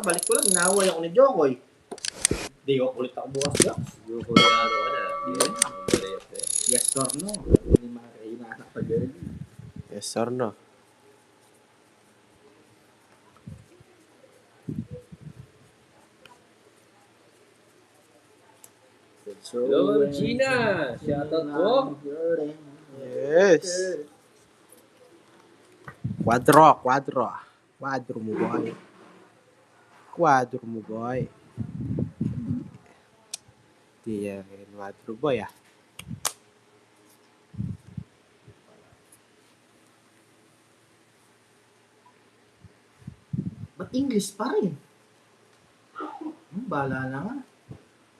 Balik ko lang, inaaway ako ni Jokoy. Di ko ulit ako bukas yun. Jokoy ano ka na. Yes or no? Hindi makakailangan pa dyan. Yes or no? Hello, Gina! Shoutout po! Yes! Quadro mo boy. Quadro mo boy. Di yan, quadro boy ah. Ba't English pa rin? Bahala na nga.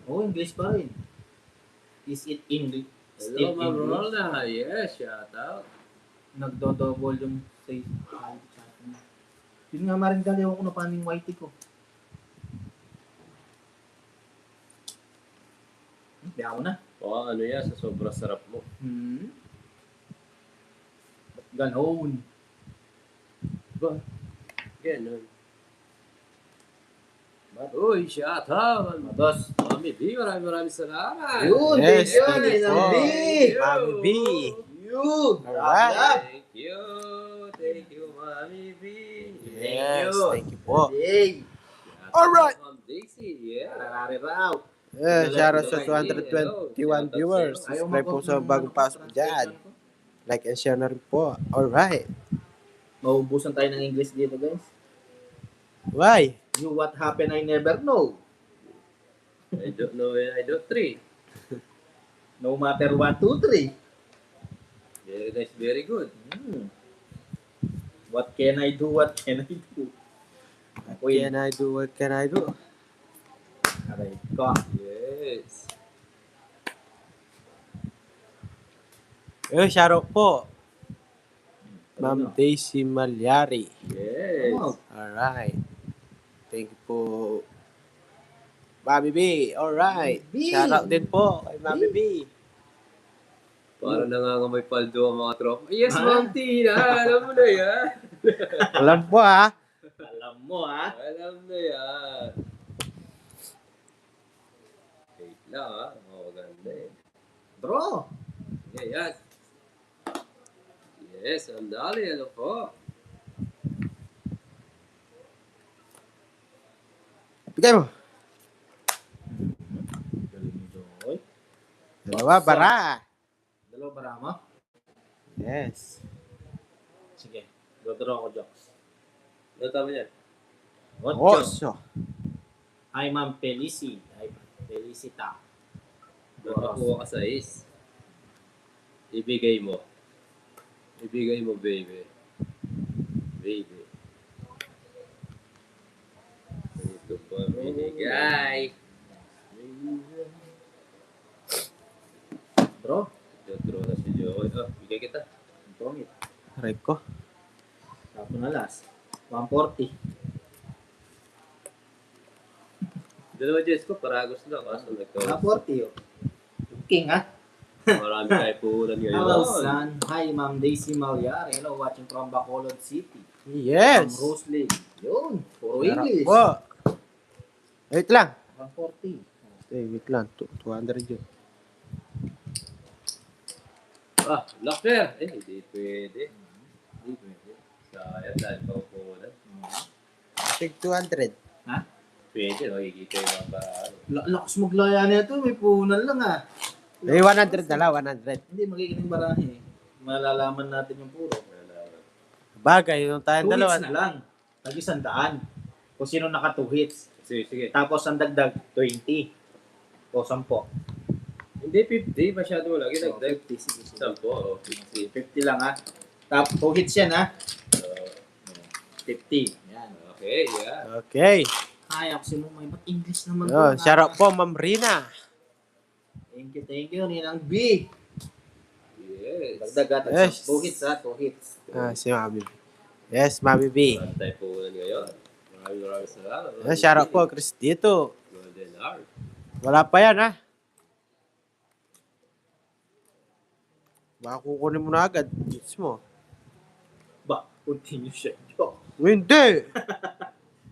Oo, English pa rin. Is it English? Hello, Ma'am Rolna! Yes, shoutout! Nagdo-double yung say. Yun nga maring dali ako na paano yung whitey ko. Hindi ako na. O, ano yan, sa sobrang sarap mo. Ganon. Ba? Ganun. Uy, shoutout! Dos. Mami B, maraming salamat! Yun, Yes, thank you, thank you po. Mami B. Mami B. Yun. Alright. Thank you! Thank you, Mami B! Yes, thank you po. Hey. Alright. Ma'am Daisy, yeah! Rarariraw. Shoutout sa 221 viewers. Subscribe po sa bagong pasok dyan. Like and share na rin po. Alright. Maubusan tayo ng English dito, guys. Why? You what happened, I never know. I don't know when I do 3. No matter 1, 2, 3. Very nice, very good. What can I do? What can I do? What can I do? What can I do? Aray ko. Yes. Shoutout po. Ma'am Daisy Malyari. Yes. Oh, Alright. Thank you po. Mami B. Alright. B. Shoutout din po kay Mami B. Para nangangamoy paldo ang mga tropa. Yes, Ah. Ma'am Tina. Alam mo na yan. Alam po ha. alam mo ha. Alam na yan. Wait lang ha. Maganda eh. Bro. Yeah, yes. Yes, ang dali. Ano po? Bigay mo. Galing ni Joy. Dalawa, bara. Dalawa ba rama? Yes. Sige. Dodraw ko jokes. Ano tama yan? What Oso. Hi, Ma'am Felici. Hi, Felicita. Nakakuha ka sa is. Ibigay mo. Ibigay mo, baby. Baby. Ito pa binigay. Bro. Dotro na si Joey. Oh, bigay kita. Pangit. Aray ko. Tapos na last. 140. Dalawa Jess ko, paragos lang. Kaso 140 oh. King ha? marami tayo puhunan Hello, ngayon. son. Hi, Ma'am Daisy Malyari. Hello, watching from Bacolod City. Yes. From Rose Lake. Yun. Puro Sarap English. po. Wait lang. 140. Wait lang. 200 yun. Ah, locker! Eh, hindi pwede. Hindi pwede. Sayang, dahil pa puhunan. Check 200. Pwede, no? Higit kayo mga paraan. Lakas maglaya na ito. May puhunan lang ha. Eh, 100 na lang. 100. Hindi, magigiling barahe. Malalaman natin yung puro. Bagay, yung tayong 2 dalawa. hits na lang. Tag-100. Kung sino naka 2 hits. Sige, sige. Tapos ang dagdag, 20. O 10. Hindi 50, masyado mo lagi. So, Nagdag 50. Sige, sige. 10 o 50. 50 lang ha. Tapos 2 hits yan ha. 50. Yan. Okay, yeah. Okay. Ay, ako si Mumay. Ba't English naman Oh, shoutout po, Ma'am Rina. Thank you, Ninang B. Yes. Dagdag at Yes. 2 hits ha. 2 hits. Si Mami B. Yes, Mami B. Marami tayo puhunan ngayon. Maraming salamat. Shoutout po, Chris dito. Golden Heart. Wala pa yan, ha? Baka kukunin mo na agad. Hits mo. Ba, continue siya. Joke. Hindi.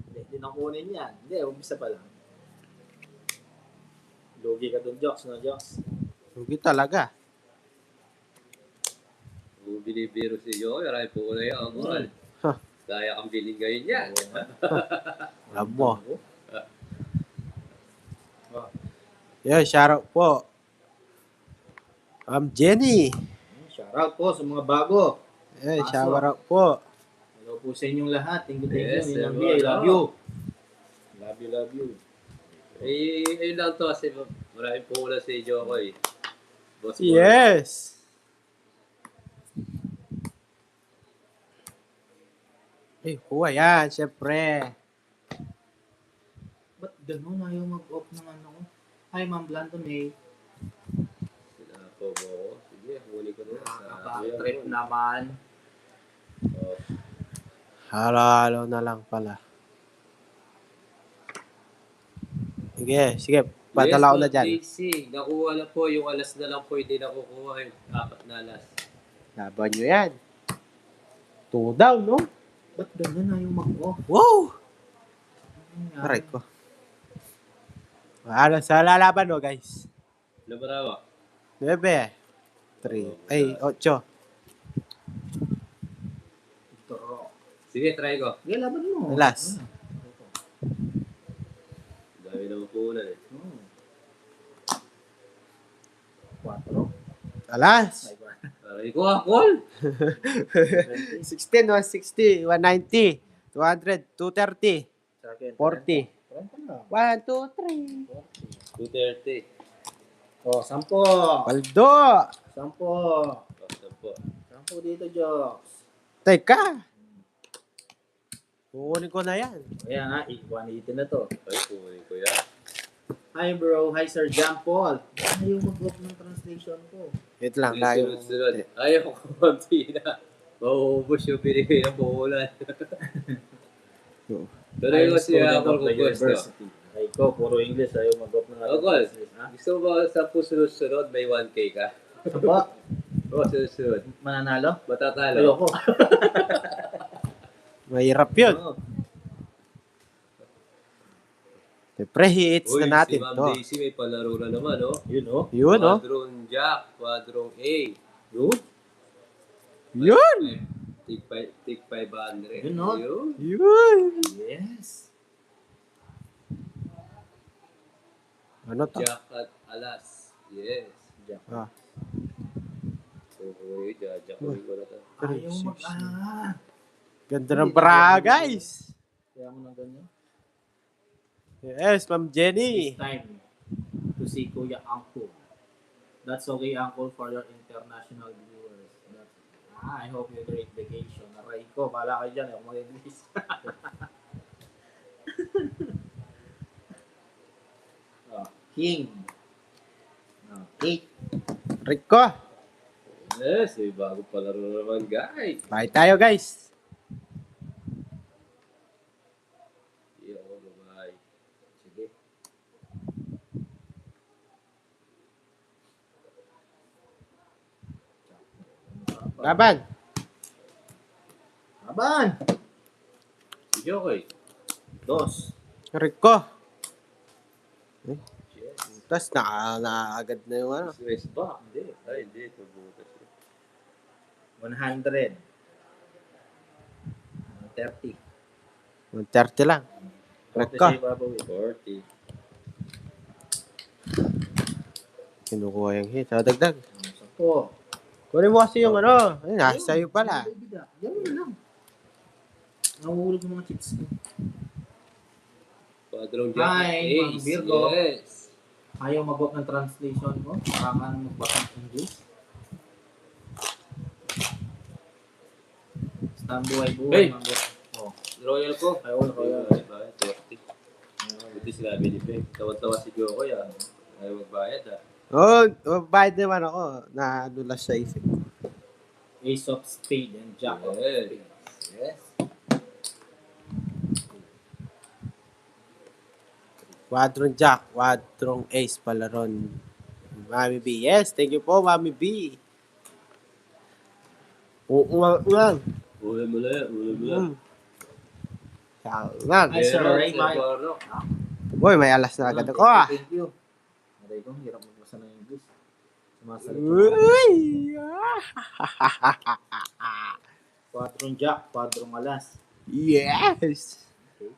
Hindi nakuha kukunin yan. Hindi, umpisa pa lang. Lugi ka dun, Jokes, no, Jokes? Hindi talaga. Kung binibiro si Joey, aray po na yan. Huh. Kaya kang bilhin ngayon yan. Alam mo. Yeah, shoutout po. Jenny. Shoutout po sa mga bago. Yeah, Pasok. shoutout po. Hello po sa inyong lahat. Thank you, Yes, Ninang B. everyone. I love you. Love you. Ayun lang to kasi maraming po na si Joey. Boss Boy. Yes. Eh, yan, syempre. Ba't ganun? Ayaw mag-off ng ano ko? Hi, Ma'am Blando May. Sinapo mo. Sige, huli ko na. Nakaka-trip naman. Oh, Halo-halo na lang pala. Sige, padala ko na dyan. DC. Nakuha na po yung alas na lang po hindi nakukuha yung 4 na alas. Laban nyo yan. 2 down, no? Ba't ganun? Ayaw mag-off. Wow! Ano Aray ko. Ano sa lalaban, no, guys? Ano ba naman? 9, 3, ay, 8. Draw. Sige, try ko. Sige, laban mo. Last. Dami naman po na eh. 4. Alas! Aray ko, call! 16, 160, 190, 200, 230, 40. 30 1, 2, 3. 230. Oh, 10. Paldo! 10. Basta po. 10 dito, Jokes. Teka! Kukunin ko na yan. Ayan nga, 180 na to. Ay, kunin ko yan. Hi bro, hi Sir John Paul. Ayaw mag-off ng translation ko. Wait lang, tayo. Sunod-sunod. Ayaw ko kumanti na. Mauubos yung binigay ng puhulan. Tuloy ko si Apple kung gusto. Ay ko, puro English. Ayaw mag-off ng Apple, Ha? gusto mo ba sa sunod-sunod may 1K ka? Apa? Oo, sunod-sunod. Mananalo? Matatalo. Ayoko. Mahirap yun. Oo. Siyempre, hits Uy, na natin si Ma'am to. Daisy may palaro na naman, oh. Yun oh. Yun, oh. Quadrone Jack, Quadrone A. Yun. Yun! Tig 500. Yun, oh. Yun. Yun! Yes. Ano to? Jack at Alas. Yes. Ah. Uy, Jack ko na to. Ayaw Six, mag... Ganda ng bra, guys! Kaya mo ng ganyan. Yes, Ma'am Jenny. It's time to see Kuya Uncle. That's okay, Uncle, for your international viewers. I hope you great vacation. Aray ko, bala kayo dyan. Ako mag-English. Oh, King. 8. Rico. Yes, may bago palaro na naman, guys. Bye tayo, guys. Yo, bye. Sige. Laban. Laban! Si Jokoy. 2. Rico. Yes. Tapos agad na yung ano. Swiss back. Hindi. Ay, hindi. Tubutas siya. 100. 30. 130 lang. Rico. 40. Kinukuha yung hit. So, dagdag. 10. Kunin mo kasi yung ano. Ayun, nasa sa'yo pala. Yan mo lang. Nahuhulog ng mga chips ko. Quadrone Jack. Hi, Ma'am Ace. Virgo. Yes. Ayaw mag-off ng translation ko. Para ka nang mag-off ng English. Stand buhay-buhay. Hey! Ma'am Virgo. Oh. Royal ko. Ay, all royal. Ay, bakit? 30. Buti sinabi ni Peg. Tawa-tawa si Jokoy, ah. Ayaw magbayad, ah. Bayad naman ako. Nadulas sa isip. Ace of Spade and Jack of Yes. Spades. Yes. Quadron Jack, Quadron Ace palaron. Mami B. Yes, thank you po, Mami B. Ulang. Ulan mo na yan. Ulan mo na. Yaman. Ay, sir, Ray, Sir Borok. Boy, may alas na agad ako ah. Thank you. Aray ko, hirap magbasa ng English. Sumasalit Uy! 4 jack, 4 alas. Yes! Okay.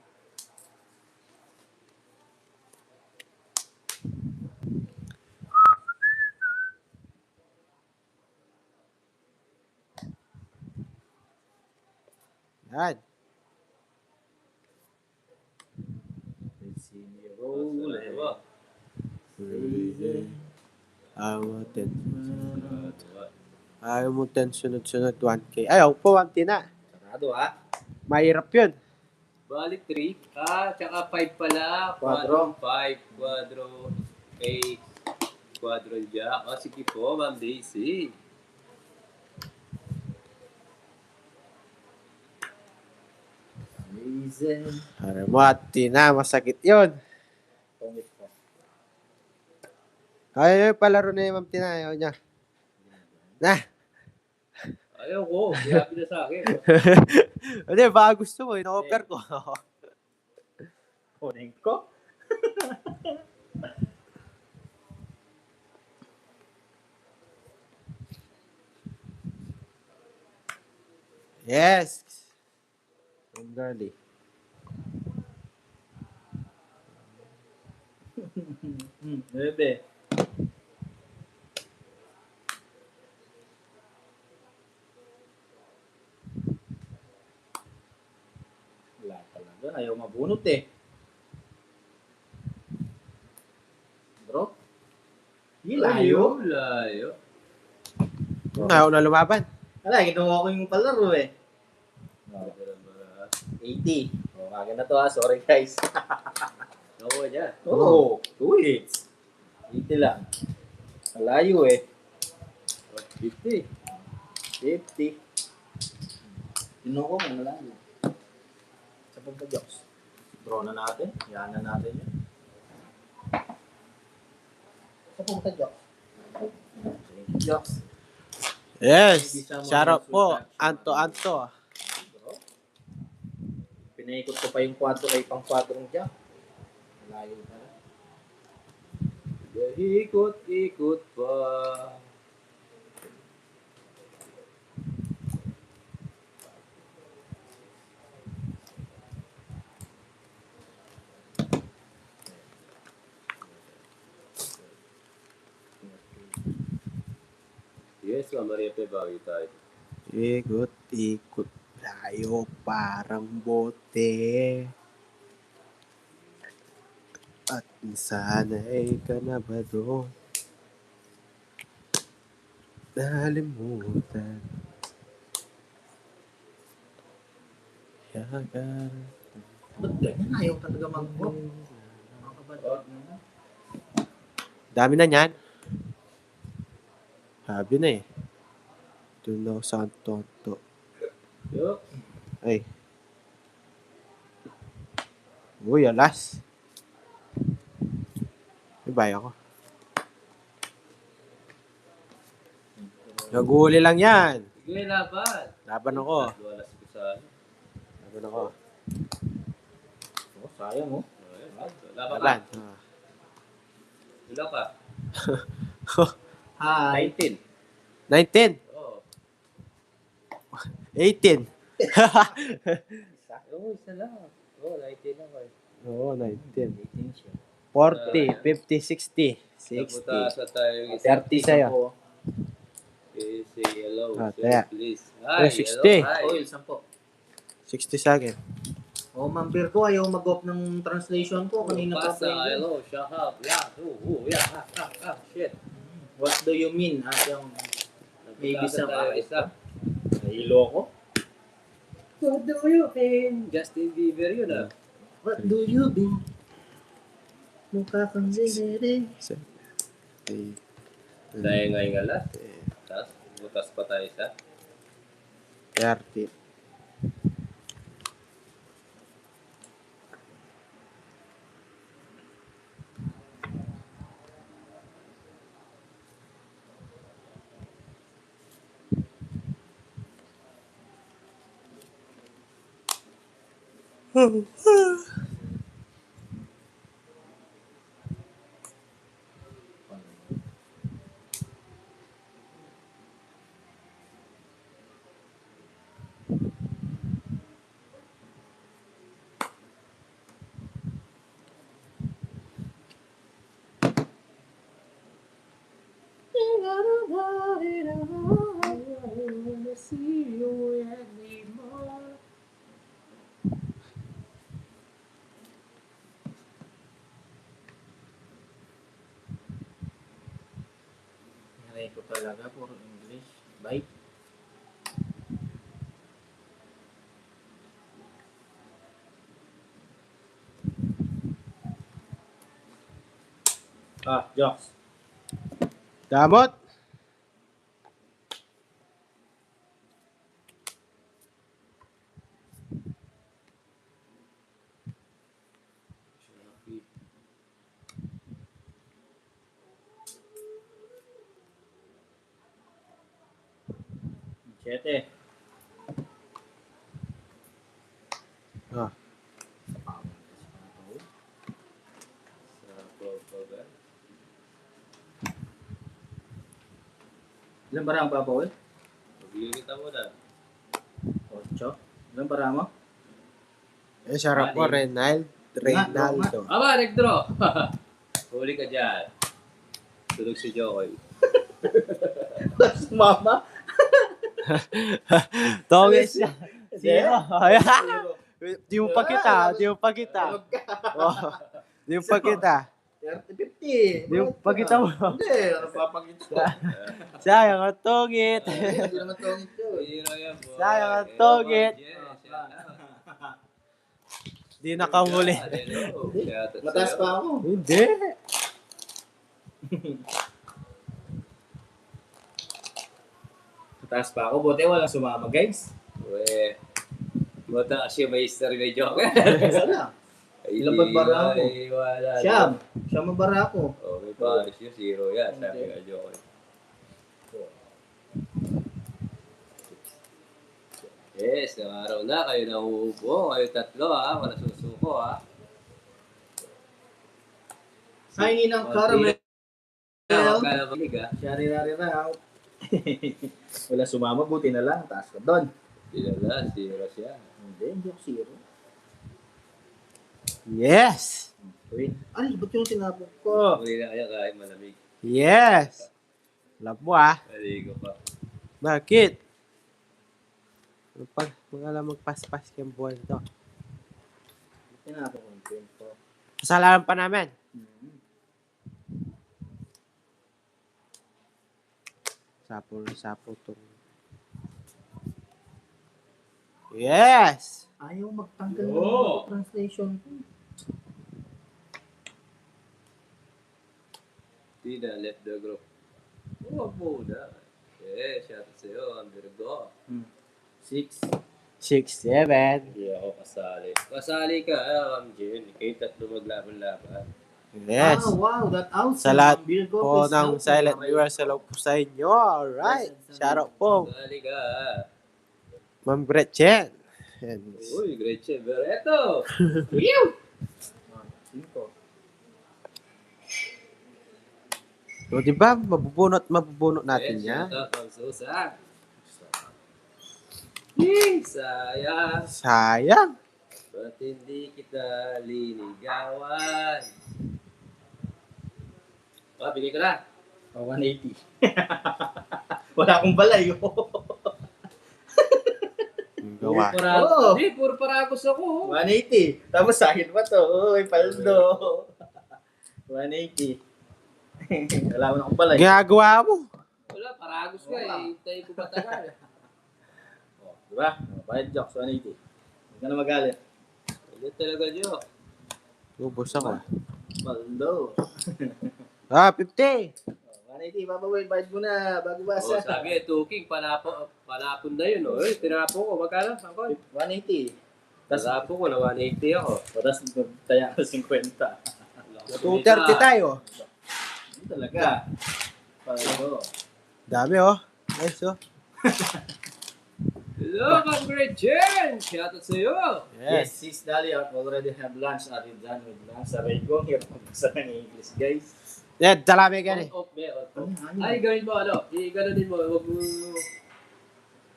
Yan. Let's see me roll. Ayaw mo 10 sunod-sunod 1K. Ayaw po, 1K na. Sarado ha. Mahirap yun. Balik 3. Tsaka 5 pala. Quadro. 5, quadro, 8, quadro jack. Sige po, Ma'am Daisy. Amazing. Ayaw mo, 1K na. Masakit yun. Pungit ko. Ayaw, palaro na yung Ma'am Tina. Ayaw niya. Na. Ayaw ko. Happy na sa akin. Hindi, baka gusto mo. Ino-offer ko. Kunin ko. Yes. Girly. Bebe. Wala talaga. Ayaw mabunot eh. Bro? Layo. Layo. Ayaw na lumaban. Wala, ginawa ko yung palaro eh. Ganda naman. 80. Oh, maganda to ha. Sorry guys. Nakuha niya. Oo. 2 hits. 80 lang. Malayo eh. 50. 50. Tinuha ko, malayo. Sa pagka-jokes. Draw na natin. Yan na natin yun. Sa pagka-jokes. Jokes. Yes. Shout po. Anto. Pinaikot ko pa yung 4 ay pang 4 jack. Malayo pala. Ikot-ikot pa. Yes, Maria Pe, bawi tayo. Ikot tayo parang bote. At sana'y ka na ba doon? Nalimutan. Yagan. Ba't ganyan? Ayaw talaga mag-walk. Mga kabadod na yan. Dami na niyan. Sabi na eh. Doon ako sa Antonto. Yo. Ay. Uy, alas. May bayo ako. Nag-uuli lang yan. Sige, laban. Laban ako. Wala ko sa ano. Laban ako. Oh, sayang oh. Laban ka. Laban. Ah. Wala ka. Hi. 19. 19. Oo. 18. Oo, isa lang. Oo, 19 lang kayo. Oo, 19. 18 siya. 40, 50, 60, Napunta 60. sa tayo yung isa. 30 sa'yo. Say hello, Ah, sir, taya. please. Oh, 60. Hello, hi. Oil, 10. 60 sa akin. Oh, Ma'am Virgo, ayaw mag-off ng translation ko. Kanina pa Pasa, pa yun. hello, shut up. Yeah, yeah, shit. What do you mean? At yung maybe Napunta sa some tayo isa. nahilo ko. What do you think? Justin Bieber yun ah. What do you mean? Mukha kang zinere. Okay. Dahil ngayong alas. Tapos, butas pa tayo isa. 30. Nanay ko talaga, puro English. Bye. Jokes. Damot. Siyete. Ah. Sa program. Ilan bara ang papawin? Mag-unit mo na. 8. Ilan bara mo? Eh, sarap po, Reynaldo. Aba, nag-draw. Huli ka dyan. Tulog si Jokoy. Mama. Tongit siya. Zero. Di mo pa kita. Di mo pa kita. Oh, di mo pa kita. 30-50. Di mo pa kita mo. Hindi, ano papakita? Sayang ang tongit. Hindi naman tongit yun. Hero yan, boy. Sayang ang tongit. Di nakahuli. Mataas pa ako. Hindi. Mataas pa ako. Buti walang sumama, guys. Uwe. Mata siya may history may joke. Isa lang. Ilang bagbara ako? Ay, wala. Siyam. Siyam ang bara ako. Oh, may paris yun. Zero yan. Sabi ka Jokoy. Yes, ng araw na kayo nahuhubo. Kayo tatlo ha. Wala susuko ha. Hingi ng caramel. Huwag ka na malig ha. Shari-rari raw. Wala sumama, buti na lang. Taas ka doon. Sinala, zero siya. Hindi, hindi ako zero. Yes. Wait. Ay, ba't yung sinabog ko? Muli na kaya kahit malamig. Yes. Alam mo Maligo pa. Bakit? Pag alam magpaspas yung buwan to. Sinabog ko yung print ko. Kasalanan pa namin. Sapo tong. Yes. Ayaw magtanggal Oo. ng translation ko. Tina, left the group. Oh, muna. Yes, shout out sa'yo. Ang Virgo. 6. 6, 7. Hindi ako kasali. Kasali ka, Jin. Kayo tatlo maglaban-laban. Yes. Wow, that awesome. Sa lahat Virgo, po please ng help silent me. viewers, hello po sa inyo. Alright. Shoutout po. Kasali ka. Ma'am Gretchen. And, Uy, Gretchen Berreto. 5. so, di ba, mabubunot natin Yes, yan. shout out, Ma'am Susan. Yay, sayang. Sayang. Ba't hindi kita linigawan? Bigay ko na. 180. Wala akong balay. Yung gawa. Oo. Hindi, puro paragos ako. 180. Tapos sahid ba to? Uy, paldo. 180. Wala mo na akong balay. Ginagawa mo. Wala, paragos ka eh. Hintayin ko patagal. Diba? Bayad jokes, 180. Huwag ka na magalit. Ano talaga, Jo? Ubus ako. Paldo. 50. 180, babawin, bayad mo na, bago basa. Oh, sabi, Tuking, panapon na yun. Oh. Tinapo ko, magkano? Angkol? 180. Tinapo ko na 180 ako. Tapos taya ka 50. 230 tayo. Ano talaga? Paldo. Dami oh. Nice oh. Hello, Ma'am Gretchen! Shout out sa'yo! Yes, Yes. sis Dahlia already have lunch. Are you done with lunch? Sabi ko, hirap magbasa ng English, guys. Yeah, salami ka On off, be, on off. Ano? Ay, gawin mo, ano? I-ganunin mo.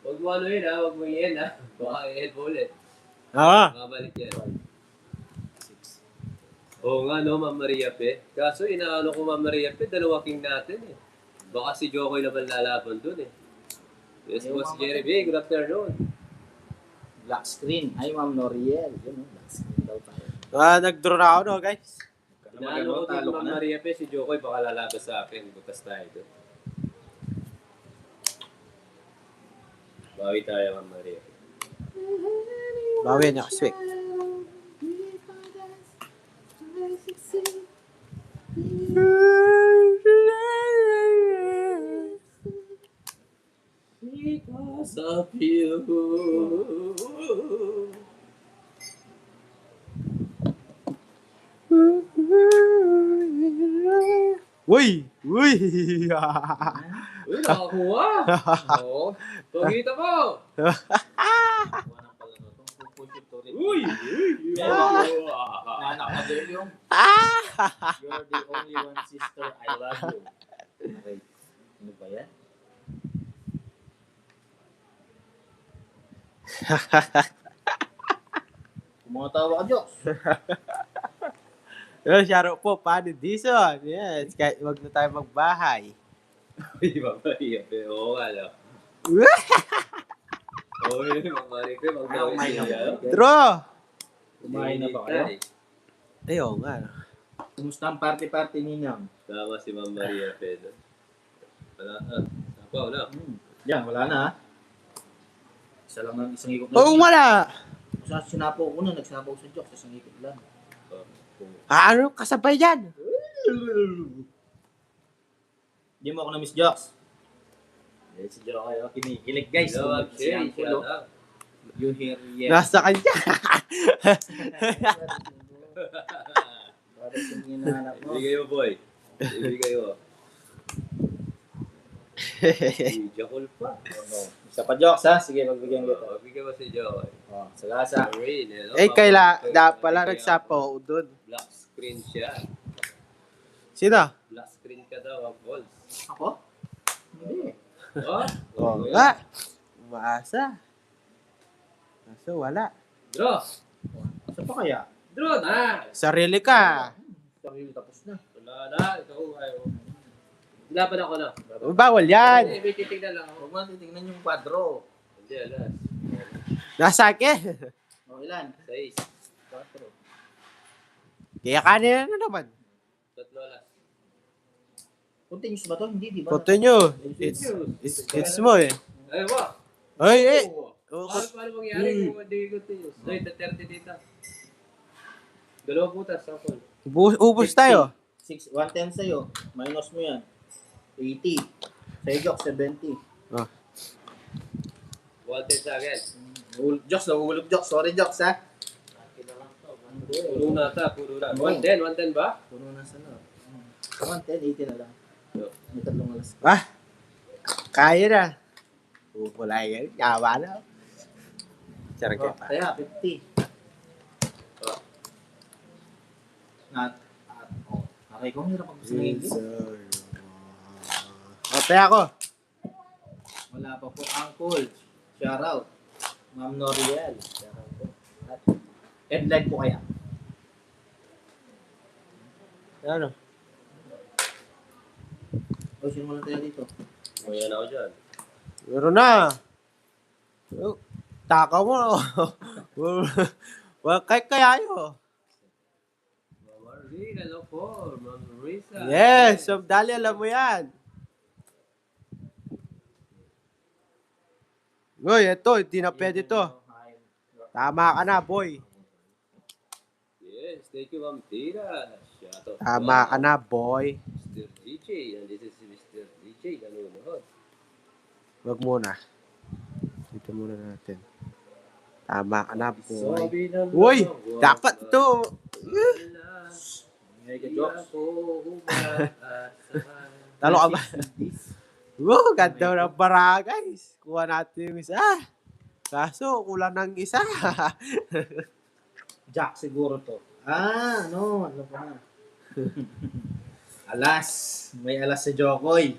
Huwag mo ano yun, ha? Huwag mo i-end, ha? Baka i-end mo ulit. Oo. Makabalik yan. Oo nga, no, Ma'am Maria Pe. Kaso, inaano ko, Ma'am Maria Pe, dalawa king natin, eh. Baka si Jokoy naman lalaban dun, eh. Yes, Ayaw, Boss Ma'am Jerry Maria. B. Good afternoon. Black screen. Ay, Ma'am Noriel. Yun, black screen daw tayo. Nag-draw na ako, no, guys. Inaano ko Talo dun, ka Ma'am na. Maria Pe, si Jokoy baka lalabas sa akin. Butas tayo dun. Bawi tayo, Ma'am Maria Pe. Bawi niya, sweet. Because of you. Uy! Uy! Uy, nakakuha. Oo. Pagkita mo. Wala pala no. Itong pupush ito rin. Uy! Nanak na din yung You're the only one sister I love you. Okay. Ano ba yan? Kumatawa ka, Diyos. Yo, sharo po, paano Dison? Yes, kahit wag na tayo magbahay. Uy, Maria Pe. Oo nga, no? Uy, Maria Pe. Kumain na ba? Draw! Kumain na ba kayo? Ayaw nga. Kumusta ang party-party ninyo? Tama si Ma'am Maria Pe. No? Wala. Sapaw na. Yan, wala na ha. Isa lang ng isang ikot Oo, wala! Sa sinapaw ko na, nagsapaw sa Diyos, isang ikot lang. Ano kasabay yan? Hindi mo ako na-miss, Jocks. Eh, si Jocks kayo, kinikilig guys. Hello, Si Jay. Uncle, Shout oh. out. You hear, yes. Nasa kanya. Para sa hinahanap mo. Ibigay mo, boy. Ibigay mo. Si Jakul pa. Isa pa, Jocks ha? Sige, magbigyan kita. Ibigay mo si Jokoy. Oh, sagasa. Rain, hello. Eh, pala nagsapaw doon. Black screen siya. Sino? Black screen ka daw, ang calls. Ako? Hindi. Oh? Oh, nga. Umaasa. Kaso wala. Draw! Isa pa kaya? Draw na! Sarili ka. Sarili tapos na. Wala na, ikaw ayaw. Laban ako na. Bawal yan. Hindi, may titignan lang ako. Huwag mo titignan yung kwadro. Hindi, alas. Nasa akin. O, ilan? 6. 4. Kaya kanina na naman. Tatlo alas. Continuous ba to? Hindi, di ba? Continue. It's mo eh. Ay, wa! Ay, eh. Paano mangyari kung hindi continuous? Ay, 30 dito. Dalawang butas, sample. Ubus tayo. 110 sa'yo. Minus mo yan. 80. Sa'yo, Jocks, 70. Walter sa akin. Jocks, nahulog, Jocks. Sorry, Jocks, ha? Puro na ta, puro na. 110 ba? Puno na sa loob. 110, 80 na lang. May tatlong alas. Kaya na. Wala yan. Yawa na. Charang Oh, kita. kaya, 50. Okay, kung hirap mag-gusto ng English. Kaya ako. Wala pa po, Uncle. Shout out. Ma'am Noriel. Shout out po. At headline po kaya. Ano? O, sino mo lang tayo dito? Ngayon ako dyan. Meron na. Takaw mo. Well, kaya yun. Mama Rina, hello po. Mama Risa. Yes, so dali alam mo yan. Uy, ito, hindi na pwede to. Tama ka na, boy. Yes, thank you, Ma'am Tira. Shout out. Tama ka na, boy. Mr. DJ. And this is Mr. DJ. Nanonood. Wag muna. Dito muna natin. Tama ka na, boy. Sabi ng Uy, mga dapat wala, to. wala, Ngay ka, di Jocks. ako umaasahan. Talo ka ba? Ganda ng bara, guys. Kuha natin yung isa. Kaso, kulang ng isa. Jack siguro to. Ano pa na. Alas. May alas si Jokoy.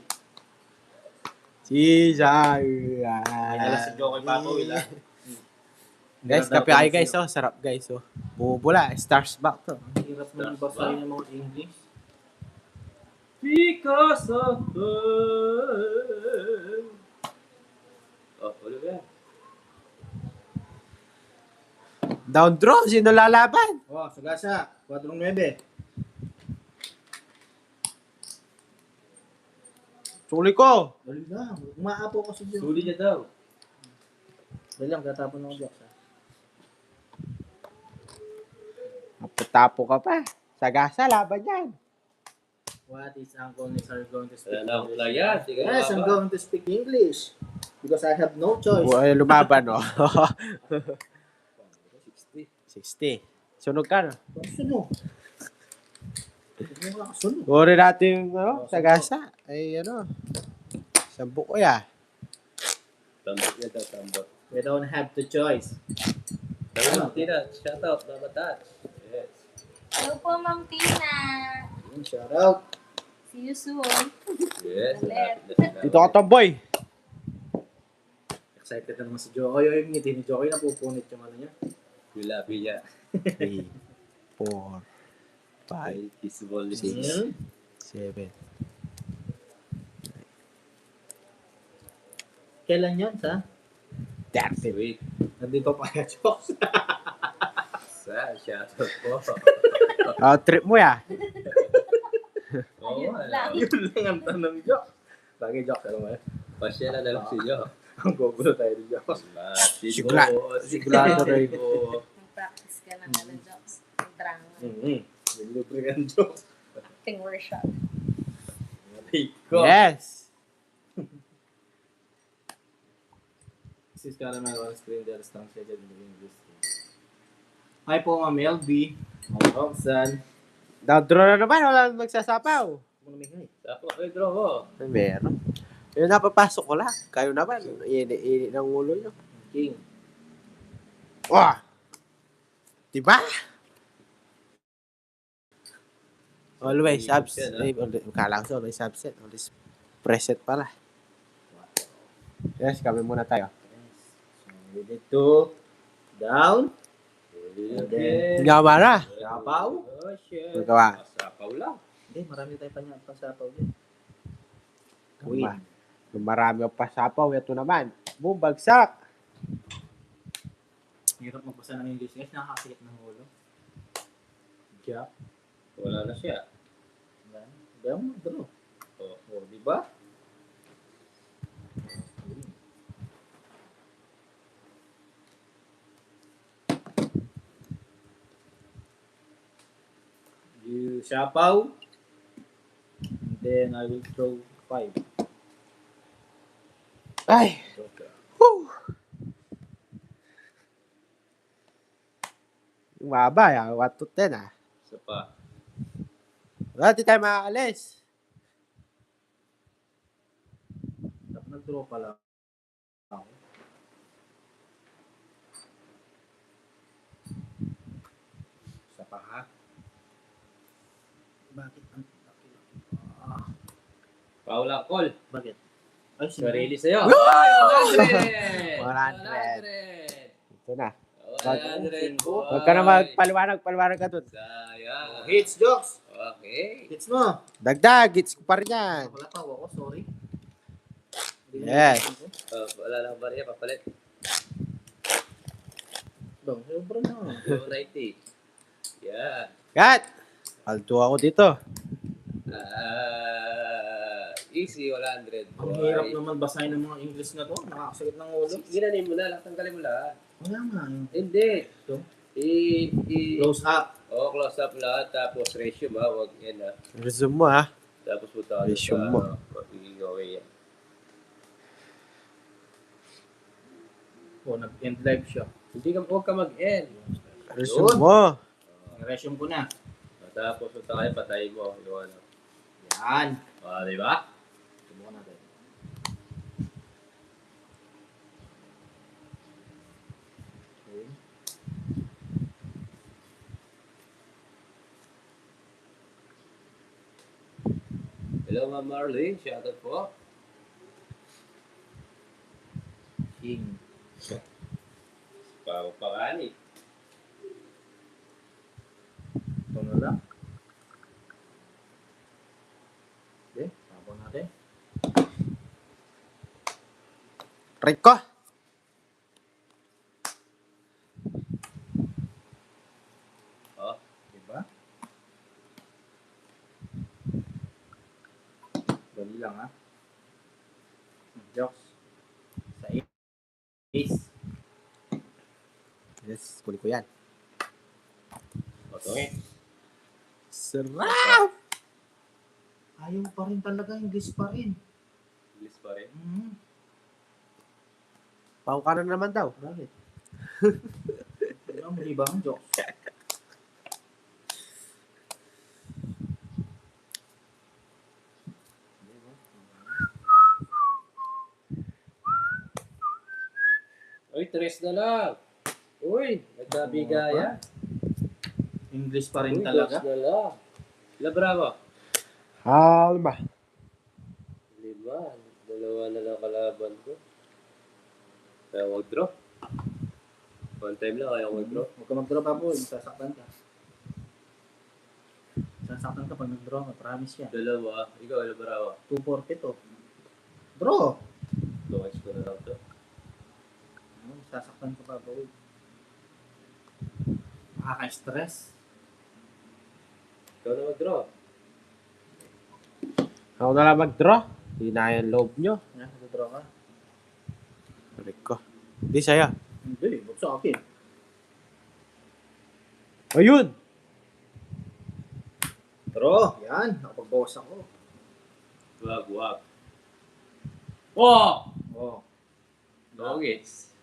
Si Jai. May alas si Jokoy Papa Will, ah. Guys, kape kayo guys, oh. Sarap guys, oh. Bumubula, stars back to. Ang hirap naman basahin ng mga English. Because of her. Oh, ulo ba yan? Down draw, sino lalaban? Oh, Sagasa. 4-9. Suli ko. Dali lang. Umaapo ko sa Diyos. Suli niya daw. Dali lang, tatapon ng Diyos. Maputapo ka pa. Sagasa, laban yan. What is Uncle Nizar going to speak Wala na English? akong yan. Sige, Yes, I'm baba. going to speak English. Because I have no choice. Ay, lumaban, oh. 60. 60. Sunog ka, no? Sunog. Sunog. Uri natin yung, ano, sagasa. Ay, ano. Sambu ko, ya. Tambot niya daw, tambot. We don't have the choice. Tambot, Tina. Shout out, Mama Tats. Yes. Hello po, Ma'am Tina. Shout out. See you soon. Yes. Ulit. Dito ka, tomboy. Excited na naman si Jokoy. Yung ngiti ni Jokoy, napupunit yung ano niya. Yung labi niya. 3, 4, 5, Ay, kiss ball ni Six. Tina. 7. Kailan yun, sa? 30. Sweet. Nandito pa kaya jokes. Shout out po. Trip mo, ya. Oo, Ayun lang. Yun lang ang tanong joke. Bagay joke, alam mo eh. Pasya na lang siya. Ang gugulo tayo ni jokes. Sigurado rin. Mag-practice ka ng ano, jokes. Ng drama. Yung lubricant jokes. Acting workshop. Rico. Yes. This is Caramel on screen. There is translated in English. Hi po, Ma'am LB. Ma'am Roxanne. Down draw na naman. Wala nang magsasapaw. Tapo, ay, draw mo. Ay, meron. Yung napapasok ko lang. Kayo naman. Ini ng ulo nyo. King. Wah! Diba? Always absent. Kala ko always absent. Always present pala. Yes, kami muna tayo. So, we need to down. And then, Gamara. sapaw. Oh, shit. Magawa. Sapaw lang. Hindi, marami tayong pasapaw din. Win. Kung marami ang pasapaw, ito naman. Boom, bagsak. Hirap magbasa ng English guys, nakakasakit ng ulo. Jack. Wala na siya. Hindi mo mag-draw. Oh. O, di ba? You sapaw. And then I will throw 5. Ay! Okay. Whew! Yung mababa, 1 to 10, ah. Isa pa. Wala, di tayo makakalis. Dapat nag-draw pala ako. Isa pa ha? Bakit ang laki-laki? Paula Call. Bakit? Ay, Sarili sa'yo. 100. 100. 100. Ito na. 100. Huwag ka na magpaliwanag ka dun. Sayang. Hits, jokes! Okay. Hits mo! Dagdag, gets ko pa rin yan. Wala pa ako, sorry. Yes. Wala lang ba rin papalit? Bang, sobra na. 290. Yeah. Kat! Paldo ako dito. Easy, 100. Ang hirap naman basahin ng mga English na to. Nakakasakit ng ulo. Ginanin mo na lang, tanggalin mo lahat. Wala nga yun. Hindi. Ito? Close. Close up. Close up lahat. Tapos ratio ba? Huwag yan ha. Resume mo, ha? Tapos punta ka Ratio sa mo. okay yan. O, nag-end live siya. Huwag ka mag-end. Resume mo. Resume ko na. Tapos punta kayo, patayin mo. Yung ano. Yan. Diba? Subukan natin. Hello, Ma'am Marlene. Shoutout po. King. Pakani. Ito na lang. Okay, tapon natin. Rico. Oh, Diba? Dali lang ha. Jokes. Sa ace. Yes, kunin ko yan. oto. Sarap! Ayaw pa rin talaga, English pa rin. English pa rin. Pau ka na naman daw. Bakit? Ano mo ibang jokes? Uy, tres na lang. Uy, nagkabigaya. English pa rin Uy, talaga. dos na lang. La Bravo. Halma. 5. 2 na lang kalaban ko. Kaya mag-draw. One time lang kaya mag-draw. Huwag ka mag-draw pa po, sasaktan ka. Sasaktan ka pag nag-draw ka, promise yan. 2. Ikaw, La Bravo. 240 to. Draw! 2x ko na lang to. Sasaktan ka pa po. Makaka-stress. Ikaw na mag-draw. Ako na lang mag-draw. Hindi na yung loob nyo. Yan, nag-draw ka. Rico. Hindi saya. Hindi, ba't sa akin? Ayun! Draw! Yan, nakapag-bawas ako. Wag. Wow! Oh. Doggies.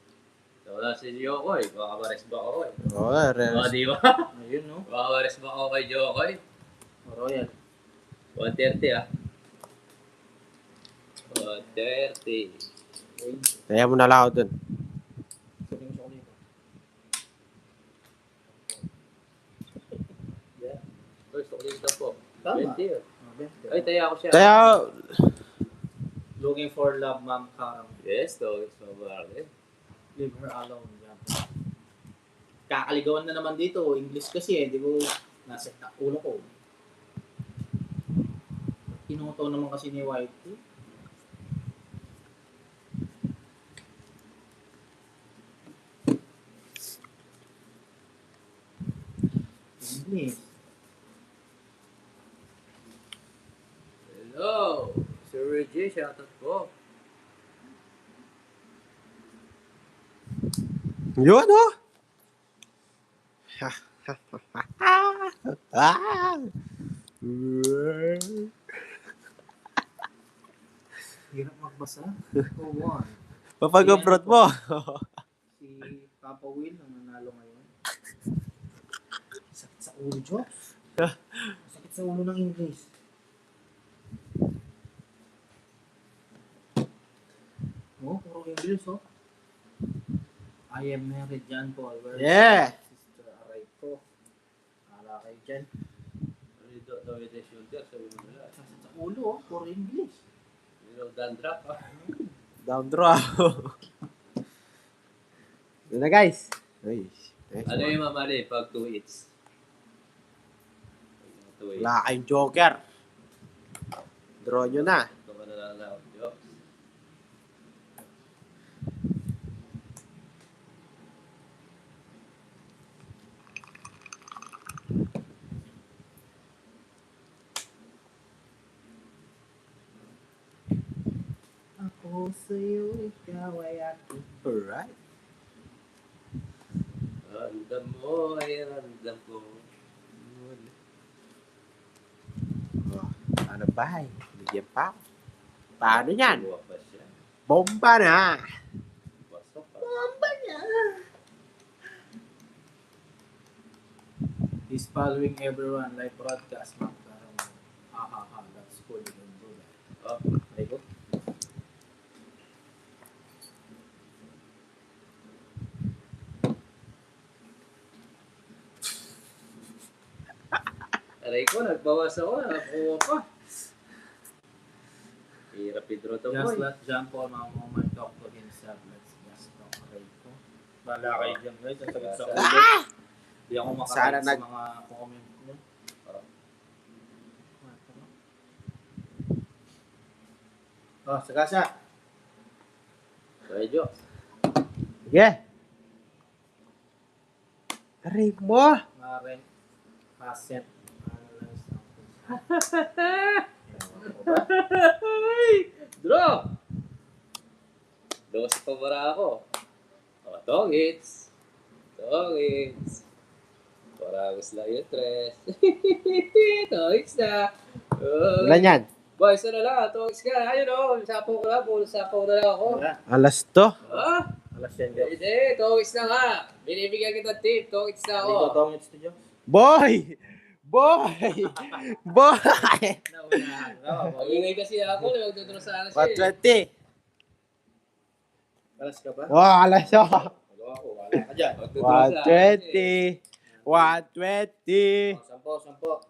Wala si Jokoy. Baka mares ba ako eh. Oo, Di ba? Ayun, no? Baka mares ba ako kay Jokoy? Royal. 130 ah. 130. Uy, Kaya mo na lang ako dun. sabihin ko dito. Uy, gusto ko dito po. Tama. 20 ah. Ah, bente. Ay, taya ko siya. Kaya, Looking for love, Ma'am Karam. Yes, doggies. Mamarlin. Leave her alone. Yan. Kakaligawan na naman dito. English kasi eh. Di ko nasa ulo ko. Tinuto naman kasi ni Whitey. English. Hello. Sir Reggie, shoutout po. yun oh! Ah! Hirap magbasa. Oh, one. Papag-abroad mo. Si Papa Will ang nanalo ngayon. Sakit sa ulo, Jokes. Sakit sa ulo ng English. Oh, puro English, oh. I am married, John Paul. Where's Yeah. Sister Aray ko? Ala kayo dyan. Rido, daw yung shoulder. Sabi mo nila. Sakit sa ulo, oh. Puro English. You know, dandruff ah. Down draw. Yun na guys. Ay, nice Ano one. yung mamali pag 2 hits? 2 hits. Wala kayong joker. Draw nyo na. Ito ka na lang lang. Jokes. Ako sa'yo, ikaw ay akin. Alright. Randam mo ay randam ko. Oh, ano ba? Bigyan pa ako. Paano yan? Buwa pa siya. Bomba na! Pasok pa. He's following everyone live broadcast. Ma'am Karam. That's cool. You can do that. Oh, Very good. aray ko, nagbawas ako. Nakakuha pa. Hirap i-draw to, Just boy. let John Paul Mamuman talk to himself. Let's just talk right ko. Bala kayo dyan guys. Ang sakit sa ulo. Hindi ako Sana makakain sa nag- mga comment nyo. Oh, sagasa. Okay, Jokes. Sige. Aray mo. Maren. Passet. Analyze Draw! Dos pa para ako. O, tongits. Tongits. Parang lang yung tres. Tongits na. Ilan yan? Boys, ano lang, tongits ka. Ayun o, sapo ko lang. Puro sapo na lang ako. Alas to. Ha? Alas yan, Joks. Hindi, tongits na nga. Binibigyan kita tip, tongits na ako. Hindi ko tongits to Joks. Boy! Boy! Boy! Naunahan. Mag-ingay kasi ako, nagdodro sana siya. 120. Alas ka ba? Wow, alas to. Magawa ko. Wala ka dyan. Magdodro sana siya. 120. 120. Sampo.